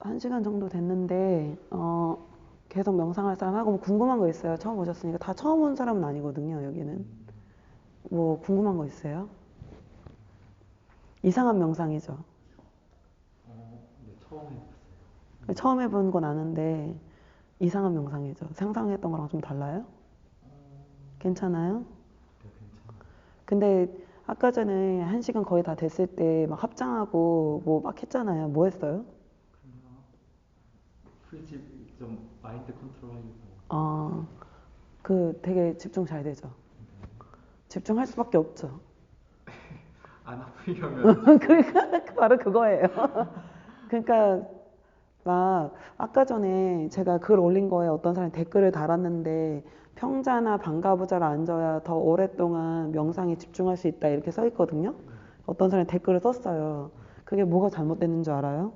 1시간 정도 됐는데 계속 명상할 사람 하고 뭐 궁금한 거 있어요? 처음 오셨으니까. 다 처음 온 사람은 아니거든요, 여기는. 뭐 궁금한 거 있어요? 이상한 명상이죠. 네, 처음 해봤어요. 처음 해본 건 아는데 이상한 명상이죠. 상상했던 거랑 좀 달라요? 괜찮아요? 네, 괜찮아요. 근데 아까 전에 1시간 거의 다 됐을 때 막 합장하고 뭐 막 했잖아요. 뭐 했어요? 그냥 프리집 좀 마인드 컨트롤하려고. 어, 그 되게 집중 잘 되죠. 네. 집중할 수밖에 없죠. 안 아프려면 그러니까 바로 그거예요. 그러니까 막 아까 전에 제가 글 올린 거에 어떤 사람이 댓글을 달았는데 평자나 반가부자를 앉아야 더 오랫동안 명상에 집중할 수 있다 이렇게 써 있거든요. 네, 어떤 사람이 댓글을 썼어요. 네. 그게 뭐가 잘못됐는 줄 알아요?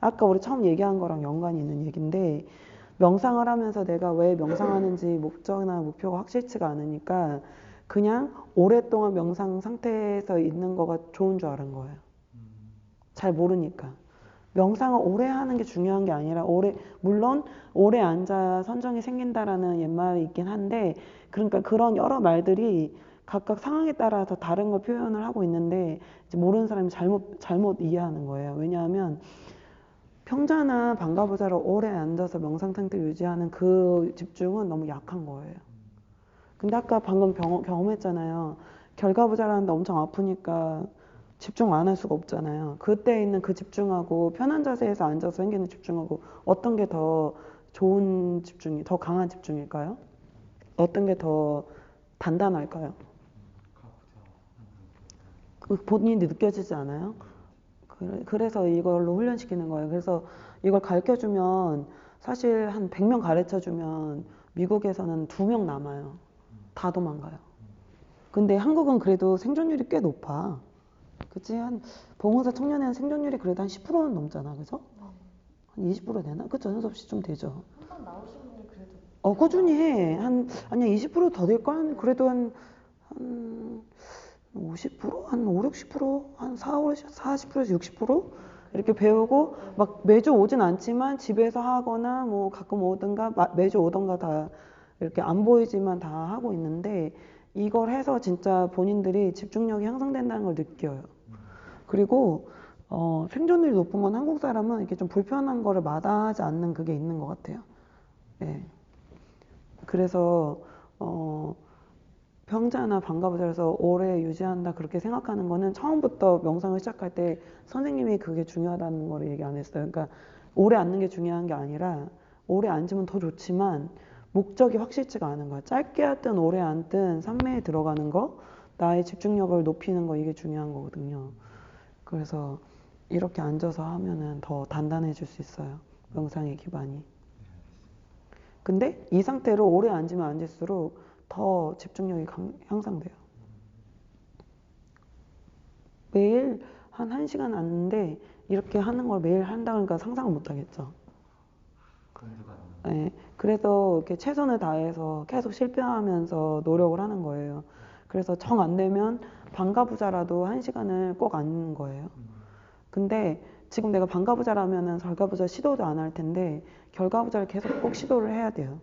아까 우리 처음 얘기한 거랑 연관이 있는 얘기인데 명상을 하면서 내가 왜 명상하는지 목적이나 목표가 확실치가 않으니까 그냥 오랫동안 명상 상태에서 있는 거가 좋은 줄 아는 거예요. 잘 모르니까. 명상을 오래 하는 게 중요한 게 아니라 물론 오래 앉아 선정이 생긴다라는 옛말이 있긴 한데 그러니까 그런 여러 말들이 각각 상황에 따라서 다른 걸 표현을 하고 있는데 이제 모르는 사람이 잘못 이해하는 거예요. 왜냐하면 평자나 반가부자로 오래 앉아서 명상 상태 유지하는 그 집중은 너무 약한 거예요. 근데 아까 방금 경험했잖아요. 결과부자라는데 엄청 아프니까 집중 안 할 수가 없잖아요. 그때 있는 그 집중하고 편한 자세에서 앉아서 생기는 집중하고 어떤 게 더 좋은 집중이, 더 강한 집중일까요? 어떤 게 더 단단할까요? 가보자. 그 본인이 느껴지지 않아요? 네, 그래서 이걸로 훈련시키는 거예요. 그래서 이걸 가르쳐 주면 사실 한 100명 가르쳐 주면 미국에서는 2명 남아요. 다 도망가요. 근데 한국은 그래도 생존율이 꽤 높아. 그치? 보건사 청년에는 생존율이 그래도 한 10%는 넘잖아. 그죠? 한 20% 되나? 그쵸? 현섭 씨 좀 되죠? 한번 나오신 분이 그래도 꾸준히 해. 아니야, 20%더 될걸? 그래도 한 50%? 한 5, 60%? 한 40%에서 60%? 이렇게 배우고, 막 매주 오진 않지만 집에서 하거나 뭐 가끔 오든가, 매주 오던가 다 이렇게 안 보이지만 다 하고 있는데, 이걸 해서 진짜 본인들이 집중력이 향상된다는 걸 느껴요. 그리고, 생존율이 높은 건 한국 사람은 이렇게 좀 불편한 거를 마다하지 않는 그게 있는 것 같아요. 예. 그래서, 평자나 반가부자에서 오래 유지한다 그렇게 생각하는 거는 처음부터 명상을 시작할 때 선생님이 그게 중요하다는 걸 얘기 안 했어요. 그러니까 오래 앉는 게 중요한 게 아니라 오래 앉으면 더 좋지만 목적이 확실치가 않은 거야. 짧게 앉든 오래 앉든 산매에 들어가는 거, 나의 집중력을 높이는 거 이게 중요한 거거든요. 그래서 이렇게 앉아서 하면은 더 단단해질 수 있어요. 명상의 기반이. 근데 이 상태로 오래 앉으면 앉을수록 더 집중력이 향상돼요. 매일 한 1시간 앉는데 이렇게 하는 걸 매일 한다 그러니까 상상을 못 하겠죠. 엄두가 안 나요. 네, 그래서 이렇게 최선을 다해서 계속 실패하면서 노력을 하는 거예요. 그래서 정 안 되면 반가부자라도 1시간을 꼭 앉는 거예요. 근데 지금 내가 반가부자라면은 결과부자 시도도 안 할 텐데 결과부자를 계속 꼭 시도를 해야 돼요.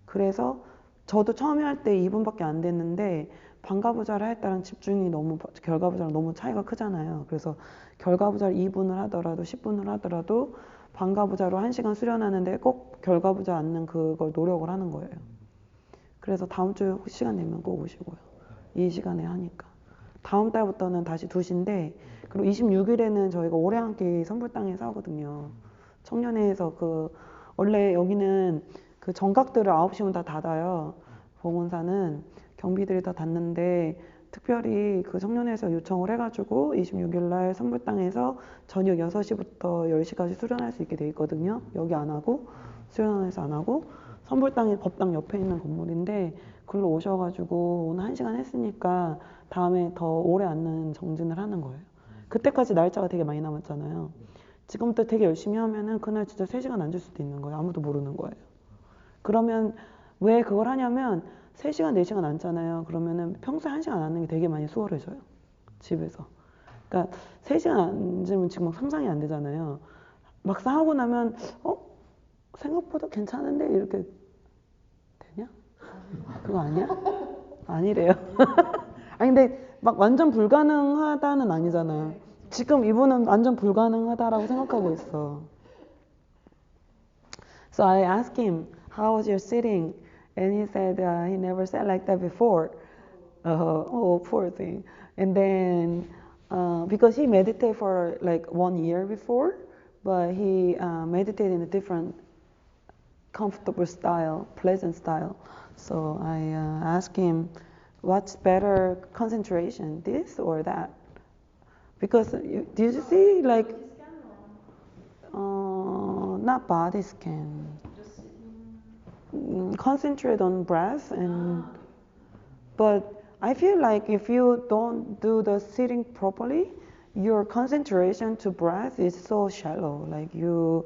그래서 저도 처음에 할 때 2분밖에 안 됐는데 반가부자를 할 때랑 집중이 너무 결과부자랑 너무 차이가 크잖아요. 그래서 결과부자를 2분을 하더라도 10분을 하더라도 반가부자로 1시간 수련하는데 꼭 결과부자 앉는 그걸 노력을 하는 거예요. 그래서 다음 주에 시간 되면 꼭 오시고요. 이 시간에 하니까. 다음 달부터는 다시 2시인데 그리고 26일에는 저희가 오래 함께 선불당에서 하거든요. 청년회에서 원래 여기는 그 정각들을 9시면 다 닫아요. 봉원사는 경비들이 다 닫는데 특별히 그 청년회에서 요청을 해가지고 26일날 선불당에서 저녁 6시부터 10시까지 수련할 수 있게 돼 있거든요. 여기 안 하고 수련원에서 안 하고 선불당이 법당 옆에 있는 건물인데 글로 오셔가지고 오늘 1시간 했으니까 다음에 더 오래 앉는 정진을 하는 거예요. 그때까지 날짜가 되게 많이 남았잖아요. 지금부터 되게 열심히 하면은 그날 진짜 3시간 앉을 수도 있는 거예요. 아무도 모르는 거예요. 그러면 왜 그걸 하냐면 3시간, 4시간 앉잖아요. 그러면은 평소에 1시간 앉는 게 되게 많이 수월해져요. 집에서. 그러니까 3시간 앉으면 지금 상상이 안 되잖아요. 막상 하고 나면 생각보다 괜찮은데 이렇게 되냐? 그거 아니야? 아니래요. 아니 근데 막 완전 불가능하다는 아니잖아요. 지금 이분은 완전 불가능하다라고 생각하고 있어. So I asked him, how was your sitting? And he said he never sat like that before. Oh, poor thing. And then, because he meditated for like 1 year before, but he meditated in a different comfortable style, pleasant style. So I asked him, what's better concentration, this or that? Because did you see like, not body scan, concentrate on breath and, but I feel like if you don't do the sitting properly, your concentration to breath is so shallow. Like you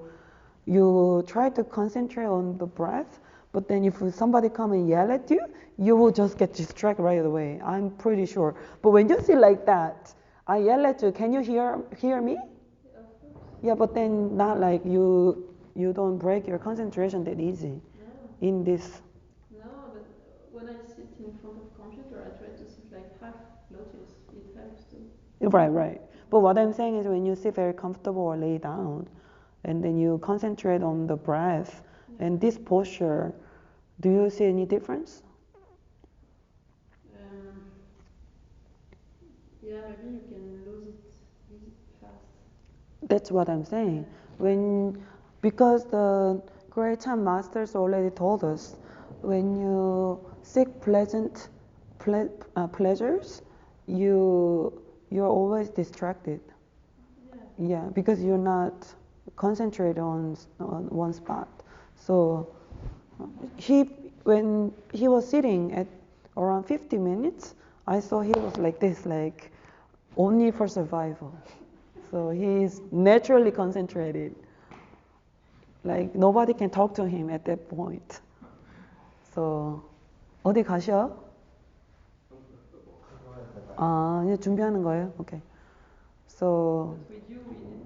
try to concentrate on the breath, but then if somebody come and yell at you, you will just get distracted right away. I'm pretty sure. But when you sit like that, I yell at you, can you hear me? Yeah, but then not like you don't break your concentration that easy in this. No, but when I sit in front of computer, I try to sit like half lotus. It helps too. Right. But what I'm saying is when you sit very comfortable or lay down, and then you concentrate on the breath and this posture, do you see any difference? Yeah, maybe you can lose it fast. That's what I'm saying. Because the Great Chan Masters already told us, when you seek pleasures, you're always distracted. Yeah, because you're not concentrated on one spot. So when he was sitting at around 50 minutes, I saw he was like this, like only for survival. So he's naturally concentrated. Like nobody can talk to him at that point. So 어디 가셔? 이제 준비하는 거예요? Okay. So But with you, we need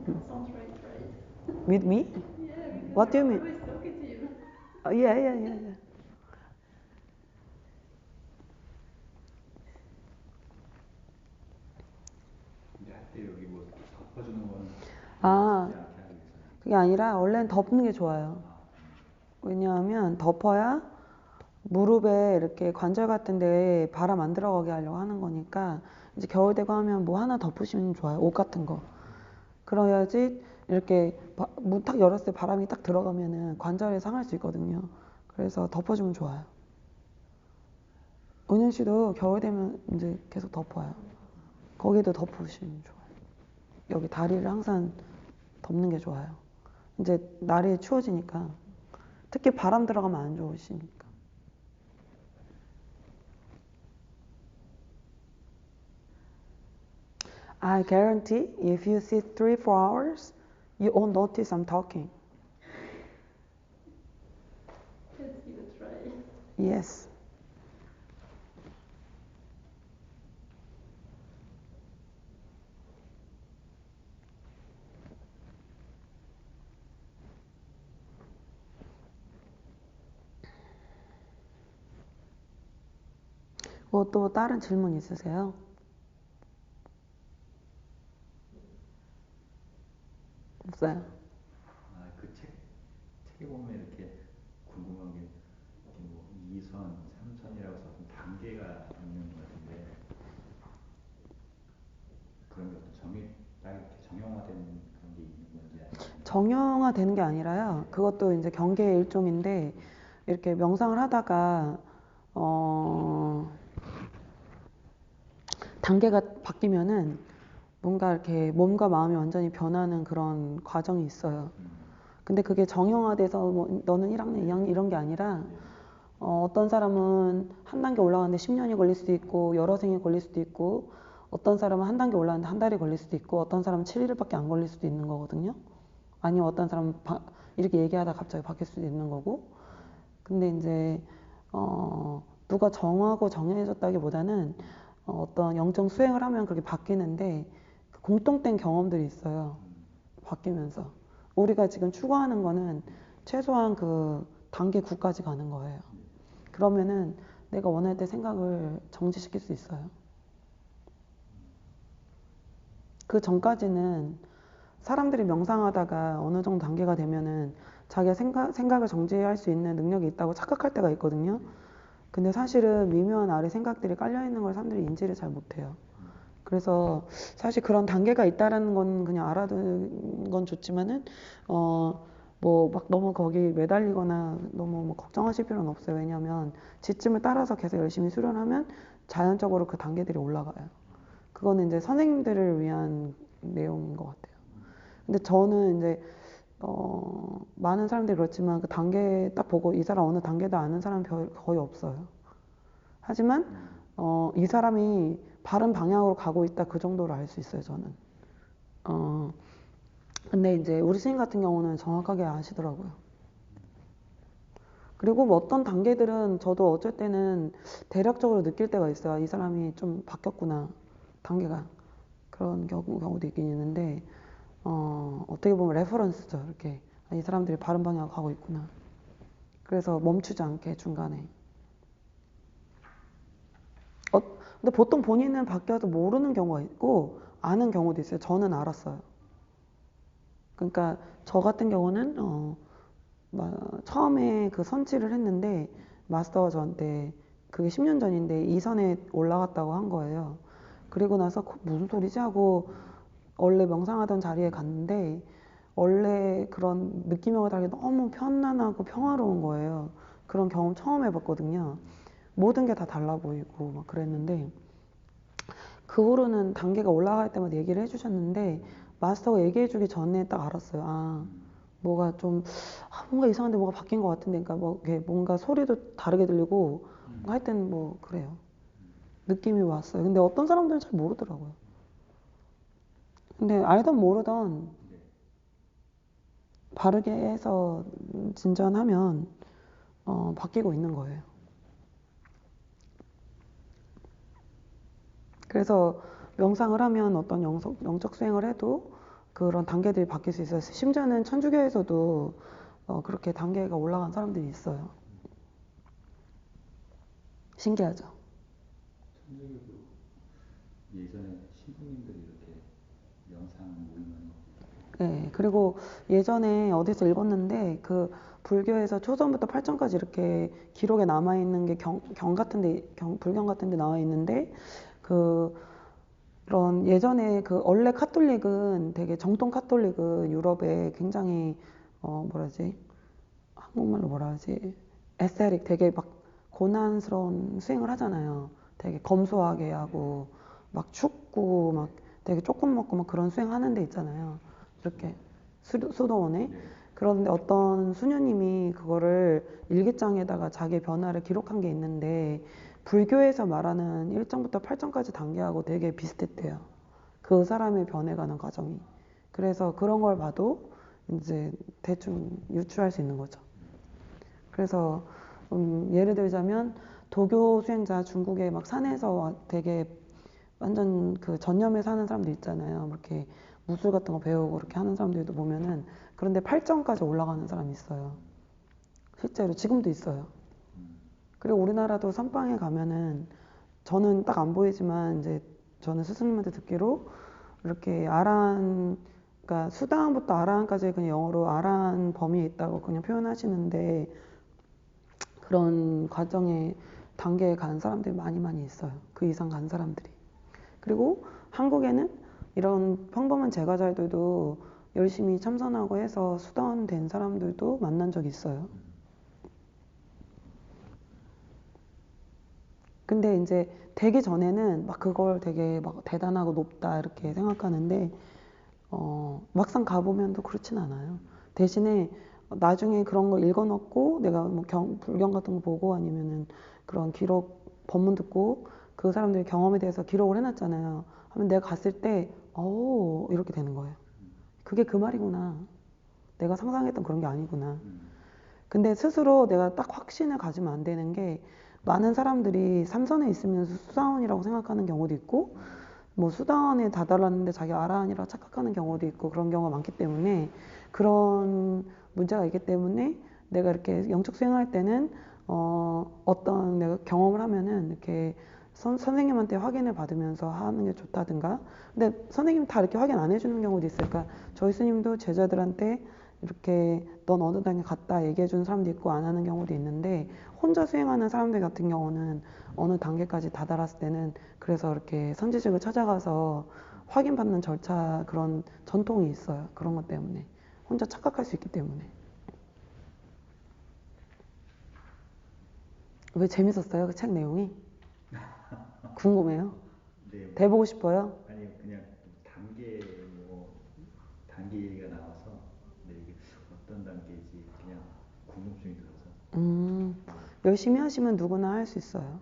to concentrate, right? with me? Yeah, because What do you you're mean? always talkative. Yeah. 근데 할 때 여기 뭐 덮어주는 건 아, 않게 하기 위해서. 그게 아니라 원래는 덮는 게 좋아요. 왜냐하면 덮어야 무릎에 이렇게 관절 같은 데에 바람 안 들어가게 하려고 하는 거니까 이제 겨울 되고 하면 뭐 하나 덮으시면 좋아요. 옷 같은 거. 그래야지 이렇게 문 탁 열었을 때 바람이 딱 들어가면은 관절이 상할 수 있거든요. 그래서 덮어주면 좋아요. 은영 씨도 겨울 되면 이제 계속 덮어요. 거기도 덮으시면 좋아요. 여기 다리를 항상 덮는 게 좋아요. 이제 날이 추워지니까 특히 바람 들어가면 안 좋으시니까. I guarantee if you sit 3-4 hours, you won't notice I'm talking. Let's give it a try. Yes. 뭐 또 다른 질문 있으세요? 없어요? 그 책에 보면 이렇게 궁금한 게 뭐 2선, 3선이라고 해서 단계가 있는 것 같은데 그런 게 딱 이렇게 정형화된 그런 게 있는 건지 아니면 정형화되는 게 아니라요. 그것도 이제 경계의 일종인데 이렇게 명상을 하다가 단계가 바뀌면은 뭔가 이렇게 몸과 마음이 완전히 변하는 그런 과정이 있어요. 근데 그게 정형화돼서 뭐 너는 1학년, 2학년 이런 게 아니라 어떤 사람은 한 단계 올라가는데 10년이 걸릴 수도 있고 여러 생이 걸릴 수도 있고 어떤 사람은 한 단계 올라가는데 한 달이 걸릴 수도 있고 어떤 사람은 7일밖에 안 걸릴 수도 있는 거거든요. 아니면 어떤 사람은 이렇게 얘기하다 갑자기 바뀔 수도 있는 거고. 근데 이제 누가 정하고 정해졌다기보다는 어떤 영적 수행을 하면 그렇게 바뀌는데 공통된 경험들이 있어요. 바뀌면서. 우리가 지금 추구하는 거는 최소한 그 단계 9까지 가는 거예요. 그러면은 내가 원할 때 생각을 정지시킬 수 있어요. 그 전까지는 사람들이 명상하다가 어느 정도 단계가 되면은 자기가 생각을 정지할 수 있는 능력이 있다고 착각할 때가 있거든요. 근데 사실은 미묘한 아래 생각들이 깔려있는 걸 사람들이 인지를 잘 못해요. 그래서 사실 그런 단계가 있다라는 건 그냥 알아두는 건 좋지만은 뭐 막 너무 거기 매달리거나 너무 뭐 걱정하실 필요는 없어요. 왜냐하면 지침을 따라서 계속 열심히 수련하면 자연적으로 그 단계들이 올라가요. 그거는 이제 선생님들을 위한 내용인 것 같아요. 근데 저는 이제 많은 사람들이 그렇지만 그 단계 딱 보고 이 사람 어느 단계다 아는 사람 거의 없어요. 하지만 이 사람이 바른 방향으로 가고 있다 그 정도로 알 수 있어요, 저는. 근데 이제 우리 스님 같은 경우는 정확하게 아시더라고요. 그리고 뭐 어떤 단계들은 저도 어쩔 때는 대략적으로 느낄 때가 있어요. 이 사람이 좀 바뀌었구나, 단계가. 그런 경우도 있긴 있는데 어떻게 보면 레퍼런스죠. 이렇게 이 사람들이 바른 방향으로 가고 있구나. 그래서 멈추지 않게 중간에. 근데 보통 본인은 바뀌어도 모르는 경우가 있고 아는 경우도 있어요. 저는 알았어요. 그러니까 저 같은 경우는 처음에 그 선치를 했는데 마스터가 저한테 그게 10년 전인데 이선에 올라갔다고 한 거예요. 그리고 나서 무슨 소리지 하고 원래 명상하던 자리에 갔는데 원래 그런 느낌하고 다르게 너무 편안하고 평화로운 거예요. 그런 경험 처음 해봤거든요. 모든 게 다 달라 보이고 막 그랬는데 그 후로는 단계가 올라갈 때마다 얘기를 해주셨는데 마스터가 얘기해주기 전에 딱 알았어요. 뭐가 좀 뭔가 이상한데 뭐가 바뀐 것 같은데 그러니까 뭐 뭔가 소리도 다르게 들리고 하여튼 뭐 그래요. 느낌이 왔어요. 근데 어떤 사람들은 잘 모르더라고요. 근데 알던 모르던 바르게 해서 진전하면 바뀌고 있는 거예요. 그래서 명상을 하면 어떤 영적 수행을 해도 그런 단계들이 바뀔 수 있어요. 심지어는 천주교에서도 그렇게 단계가 올라간 사람들이 있어요. 신기하죠? 천주교도 예전에 신부님들이 이렇게 명상 모임을 네, 그리고 예전에 어디서 읽었는데 그 불교에서 초전부터 팔전까지 이렇게 기록에 남아 있는 게 경 같은데 불경 같은데 나와 있는데 그런 예전에 그 원래 카톨릭은 되게 정통 카톨릭은 유럽에 굉장히 뭐라지 한국말로 뭐라 하지 에세릭 되게 막 고난스러운 수행을 하잖아요. 되게 검소하게 하고 막 춥고 막 되게 조금 먹고 막 그런 수행하는 데 있잖아요. 이렇게 수도원에. 그런데 어떤 수녀님이 그거를 일기장에다가 자기 변화를 기록한 게 있는데 불교에서 말하는 1정부터 8정까지 단계하고 되게 비슷했대요. 그 사람의 변해가는 과정이. 그래서 그런 걸 봐도 이제 대충 유추할 수 있는 거죠. 그래서 예를 들자면 도교 수행자 중국에 막 산에서 되게 완전 그 전념에 사는 사람들 있잖아요. 이렇게 무술 같은 거 배우고 그렇게 하는 사람들도 보면은 그런데 8점까지 올라가는 사람이 있어요. 실제로 지금도 있어요. 그리고 우리나라도 선방에 가면은 저는 딱 안 보이지만 이제 저는 스승님한테 듣기로 이렇게 아란 그러니까 수다한부터 아라한까지 그냥 영어로 아라한 범위에 있다고 그냥 표현하시는데 그런 과정에 단계에 간 사람들이 많이 있어요. 그 이상 간 사람들이. 그리고 한국에는 이런 평범한 제과자들도 열심히 참선하고 해서 수다원 된 사람들도 만난 적이 있어요. 근데 이제 되기 전에는 막 그걸 되게 막 대단하고 높다 이렇게 생각하는데 막상 가보면 또 그렇진 않아요. 대신에 나중에 그런 거 읽어놓고 내가 뭐 불경 같은 거 보고 아니면은 그런 기록 법문 듣고 그 사람들의 경험에 대해서 기록을 해놨잖아요. 하면 내가 갔을 때 이렇게 되는 거예요. 그게 그 말이구나. 내가 상상했던 그런 게 아니구나. 근데 스스로 내가 딱 확신을 가지면 안 되는 게 많은 사람들이 삼선에 있으면서 수사원이라고 생각하는 경우도 있고 뭐 수단에 다다랐는데 자기 아라한이라 착각하는 경우도 있고 그런 경우가 많기 때문에 그런 문제가 있기 때문에 내가 이렇게 영적 수행할 때는 어떤 내가 경험을 하면은 이렇게 선생님한테 확인을 받으면서 하는 게 좋다든가. 근데 선생님 다 이렇게 확인 안 해주는 경우도 있어요. 그러니까 저희 스님도 제자들한테 이렇게 넌 어느 단계 갔다 얘기해 주는 사람도 있고 안 하는 경우도 있는데 혼자 수행하는 사람들 같은 경우는 어느 단계까지 다다랐을 때는 그래서 이렇게 선지식을 찾아가서 확인받는 절차 그런 전통이 있어요. 그런 것 때문에 혼자 착각할 수 있기 때문에. 왜 재밌었어요? 그 책 내용이? 궁금해요? 네. 돼보고 싶어요? 아니 그냥 단계 뭐 단계 얘기가 나와서 네, 이게 어떤 단계인지 그냥 궁금증이 들어서. 열심히 하시면 누구나 할 수 있어요.